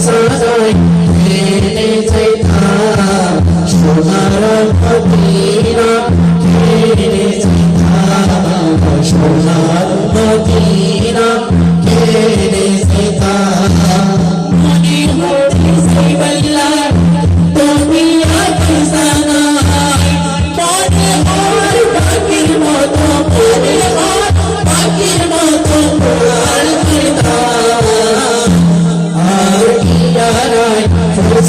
সাজাই মেনে যাইতা সোনার মদিনা মেনে যাইতা সোনার মদিনা মেনে যাইতা মনে হইছে বল্লা তুমি আছি জানাই মনে হয় পাখির মতো মনে হয় পাখির মতো প্রাণ দিতা আর ইয়ারাই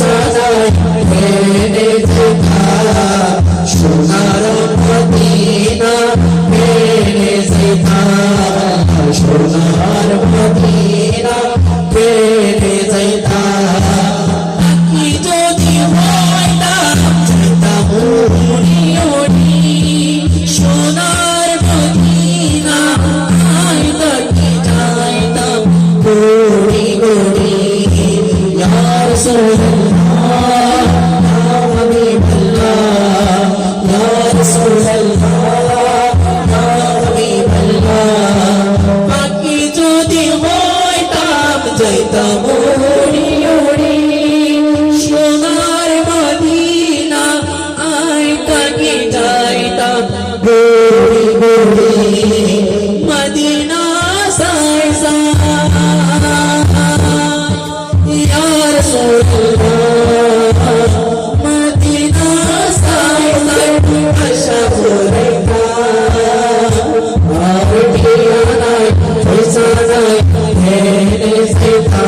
সাজাই মেনে যাইতা সোনার মদিনা মেনে যাইতা সোনার মদিনা মেনে যাইতা কি যদি হইতাম যাইতাম উড়ি উড়ি সোনার মদিনা আইতাকি যাইতাম উড়ি উড়ি ইয়া রাসূলুল্লাহ ইয়া হাবিবাল্লাহ ইয়া রাসূলুল্লাহ ইয়া হাবিবাল্লাহ পাখি যদি হইতাম যাইতাম উড়ি উড়ি সোনার মদিনা আইতাকি যাইতাম উড়ি উড়ি মদিনা সাই সাই ইয়া রাসূলুল্লাহ মদিনা সাই সাই আশা করিতা আর ঠিকানায় পয়সা নাই মেনে যাইতা